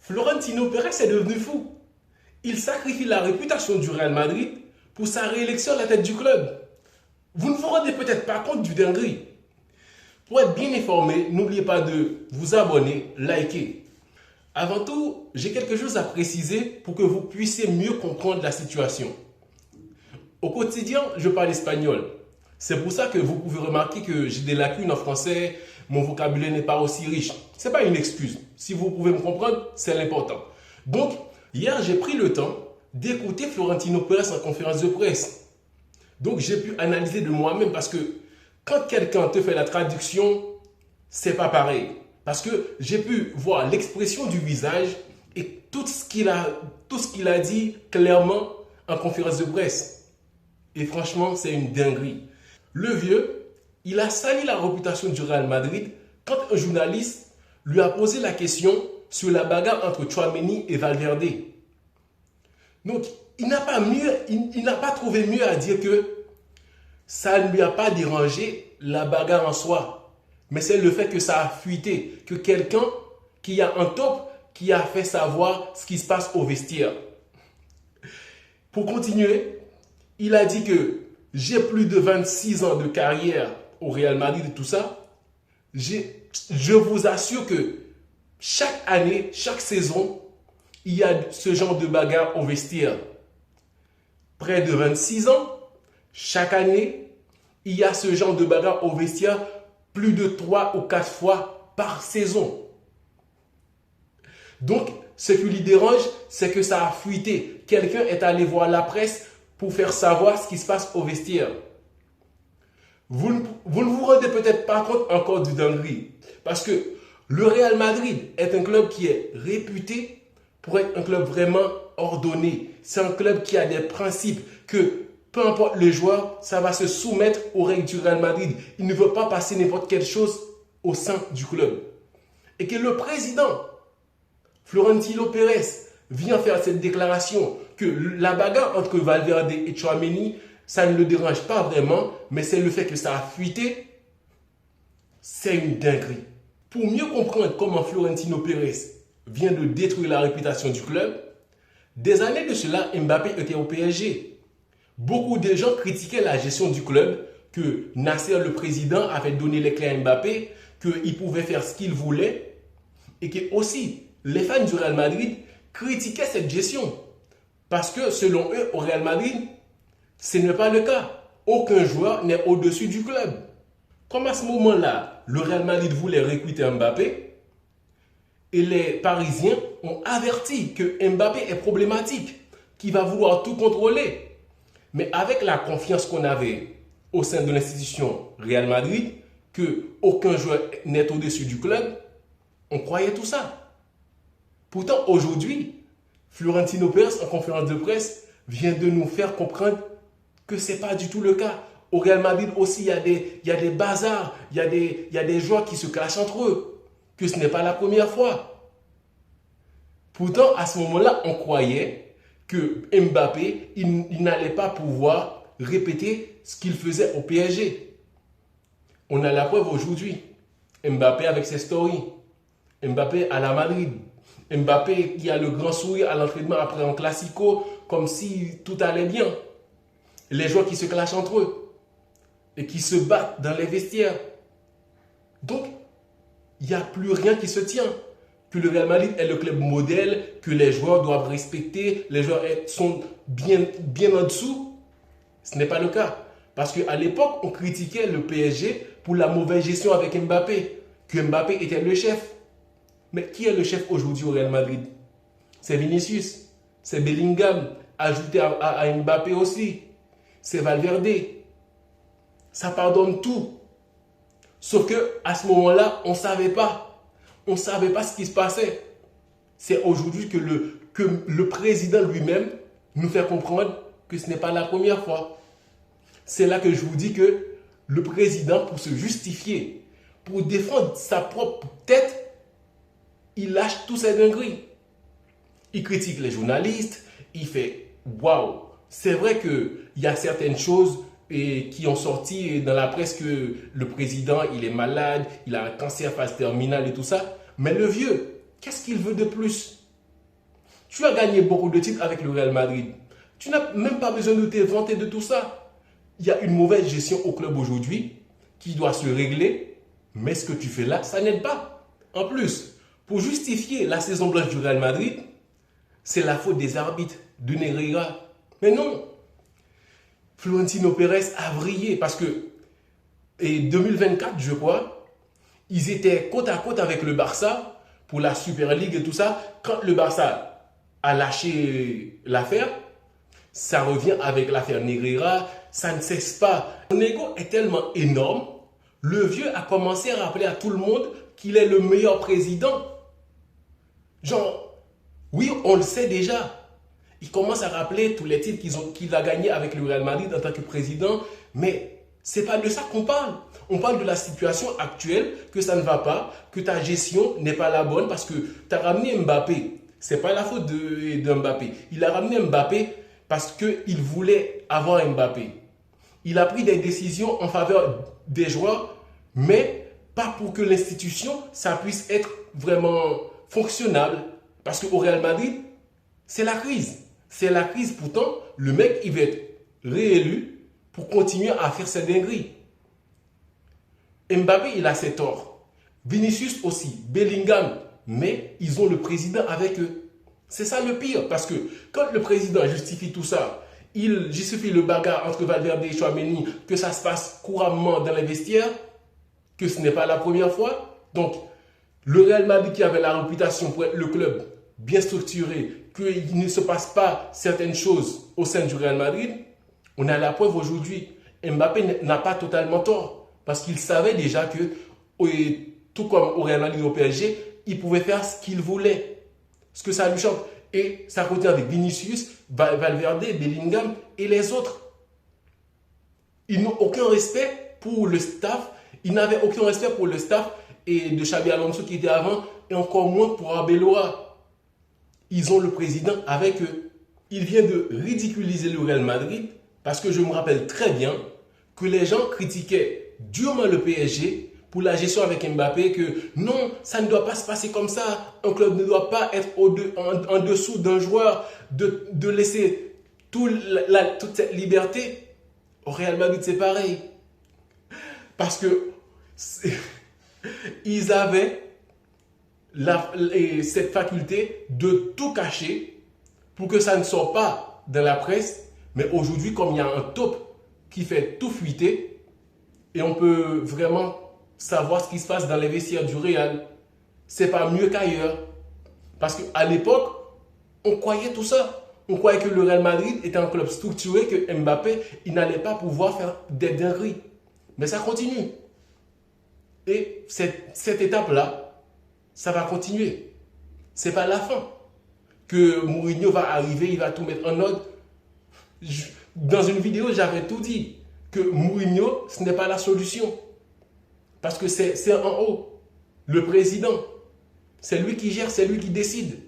Florentino Pérez est devenu fou. Il sacrifie la réputation du Real Madrid pour sa réélection à la tête du club. Vous ne vous rendez peut-être pas compte du dinguerie. Pour être bien informé, n'oubliez pas de vous abonner, liker. Avant tout, j'ai quelque chose à préciser pour que vous puissiez mieux comprendre la situation. Au quotidien, je parle espagnol. C'est pour ça que vous pouvez remarquer que j'ai des lacunes en français, mon vocabulaire n'est pas aussi riche. Ce n'est pas une excuse. Si vous pouvez me comprendre, c'est l'important. Donc, hier, j'ai pris le temps d'écouter Florentino Pérez en conférence de presse. Donc, j'ai pu analyser de moi-même parce que quand quelqu'un te fait la traduction, c'est pas pareil. Parce que j'ai pu voir l'expression du visage et tout ce qu'il a dit clairement en conférence de presse. Et franchement, c'est une dinguerie. Le vieux, il a sali la réputation du Real Madrid quand un journaliste lui a posé la question sur la bagarre entre Tchouaméni et Valverde. Donc, il n'a pas trouvé mieux à dire que ça ne lui a pas dérangé la bagarre en soi. Mais c'est le fait que ça a fuité, que quelqu'un qui a un top qui a fait savoir ce qui se passe au vestiaire. Pour continuer, il a dit que j'ai plus de 26 ans de carrière au Real Madrid et tout ça. Je vous assure que chaque année, chaque saison, il y a ce genre de bagarre au vestiaire. Près de 26 ans, chaque année, il y a ce genre de bagarre au vestiaire plus de 3 ou 4 fois par saison. Donc, ce qui lui dérange, c'est que ça a fuité. Quelqu'un est allé voir la presse pour faire savoir ce qui se passe au vestiaire. Vous ne vous rendez peut-être pas compte encore du dinguerie. Parce que le Real Madrid est un club qui est réputé pour être un club vraiment ordonné. C'est un club qui a des principes que peu importe le joueur, ça va se soumettre aux règles du Real Madrid. Il ne veut pas passer n'importe quelle chose au sein du club. Et que le président, Florentino Pérez, vient faire cette déclaration que la bagarre entre Valverde et Tchouaméni, ça ne le dérange pas vraiment, mais c'est le fait que ça a fuité, c'est une dinguerie. Pour mieux comprendre comment Florentino Pérez vient de détruire la réputation du club, des années de cela, Mbappé était au PSG. Beaucoup de gens critiquaient la gestion du club, que Nasser, le président, avait donné les clés à Mbappé, qu'il pouvait faire ce qu'il voulait, et que aussi les fans du Real Madrid critiquaient cette gestion. Parce que selon eux, au Real Madrid, ce n'est pas le cas. Aucun joueur n'est au-dessus du club. Comme à ce moment-là, le Real Madrid voulait recruter Mbappé, et les Parisiens ont averti que Mbappé est problématique, qu'il va vouloir tout contrôler. Mais avec la confiance qu'on avait au sein de l'institution Real Madrid, qu'aucun joueur n'est au-dessus du club, on croyait tout ça. Pourtant, aujourd'hui, Florentino Pérez, en conférence de presse, vient de nous faire comprendre que ce n'est pas du tout le cas. Au Real Madrid aussi, il y a des bazars, il y a des joueurs qui se clashent entre eux, que ce n'est pas la première fois. Pourtant, à ce moment-là, on croyait que Mbappé, il n'allait pas pouvoir répéter ce qu'il faisait au PSG. On a la preuve aujourd'hui. Mbappé avec ses stories. Mbappé à la Madrid. Mbappé qui a le grand sourire à l'entraînement après un classico, comme si tout allait bien. Les joueurs qui se clashent entre eux et qui se battent dans les vestiaires. Donc, il n'y a plus rien qui se tient. Que le Real Madrid est le club modèle, que les joueurs doivent respecter, les joueurs sont bien en dessous. Ce n'est pas le cas. Parce qu'à l'époque, on critiquait le PSG pour la mauvaise gestion avec Mbappé, que Mbappé était le chef. Mais qui est le chef aujourd'hui au Real Madrid? C'est Vinicius, c'est Bellingham, ajouté à Mbappé aussi. C'est Valverde. Ça pardonne tout. Sauf qu'à ce moment-là, on ne savait pas. On ne savait pas ce qui se passait. C'est aujourd'hui que le président lui-même nous fait comprendre que ce n'est pas la première fois. C'est là que je vous dis que le président, pour se justifier, pour défendre sa propre tête, il lâche tous ses dingueries. Il critique les journalistes, il fait « waouh ». C'est vrai qu'il y a certaines choses qui ont sorti dans la presse que le président, il est malade, il a un cancer phase terminale et tout ça. Mais le vieux, qu'est-ce qu'il veut de plus? Tu as gagné beaucoup de titres avec le Real Madrid. Tu n'as même pas besoin de te vanter de tout ça. Il y a une mauvaise gestion au club aujourd'hui qui doit se régler, mais ce que tu fais là, ça n'aide pas. En plus, pour justifier la saison blanche du Real Madrid, c'est la faute des arbitres, de Negreira. Mais non, Florentino Pérez a vrillé parce que, et 2024, je crois, ils étaient côte à côte avec le Barça pour la Super League et tout ça. Quand le Barça a lâché l'affaire, ça revient avec l'affaire Negreira, ça ne cesse pas. Son ego est tellement énorme, le vieux a commencé à rappeler à tout le monde qu'il est le meilleur président. Genre, oui, on le sait déjà. Il commence à rappeler tous les titres qu'il a gagnés avec le Real Madrid en tant que président, mais c'est pas de ça qu'on parle. On parle de la situation actuelle, que ça ne va pas, que ta gestion n'est pas la bonne parce que tu as ramené Mbappé. C'est pas la faute de Mbappé. Il a ramené Mbappé parce qu'il voulait avoir Mbappé. Il a pris des décisions en faveur des joueurs, mais pas pour que l'institution, ça puisse être vraiment fonctionnable. Parce qu'au Real Madrid, c'est la crise. C'est la crise. Pourtant, le mec, il va être réélu pour continuer à faire ses dingueries. Mbappé, il a ses torts. Vinicius aussi. Bellingham. Mais ils ont le président avec eux. C'est ça le pire. Parce que quand le président justifie tout ça, il justifie le bagarre entre Valverde et Tchouaméni, que ça se passe couramment dans les vestiaires, que ce n'est pas la première fois. Donc, le Real Madrid qui avait la réputation pour être le club bien structuré, qu'il ne se passe pas certaines choses au sein du Real Madrid, on a la preuve aujourd'hui. Mbappé n'a pas totalement tort, parce qu'il savait déjà que, tout comme au Real Madrid et au PSG, il pouvait faire ce qu'il voulait, ce que ça lui chante. Et ça continue avec Vinicius, Valverde, Bellingham et les autres. Ils n'ont aucun respect pour le staff. Ils n'avaient aucun respect pour le staff et de Xabi Alonso qui était avant, et encore moins pour Arbeloa. Ils ont le président avec eux. Il vient de ridiculiser le Real Madrid parce que je me rappelle très bien que les gens critiquaient durement le PSG pour la gestion avec Mbappé, que non, ça ne doit pas se passer comme ça. Un club ne doit pas être en dessous d'un joueur, de laisser toute cette liberté. Au Real Madrid, c'est pareil. Parce que ils avaient cette faculté de tout cacher pour que ça ne sorte pas dans la presse. Mais aujourd'hui, comme il y a un top qui fait tout fuiter, et on peut vraiment savoir ce qui se passe dans les vestiaires du Real, c'est pas mieux qu'ailleurs. Parce qu'à l'époque, on croyait tout ça. On croyait que le Real Madrid était un club structuré, que Mbappé, il n'allait pas pouvoir faire des dingueries. Mais ça continue. Et cette étape-là, ça va continuer. Ce n'est pas la fin. Que Mourinho va arriver, il va tout mettre en ordre. Dans une vidéo, j'avais tout dit. Que Mourinho, ce n'est pas la solution. Parce que c'est en haut. Le président. C'est lui qui gère, c'est lui qui décide.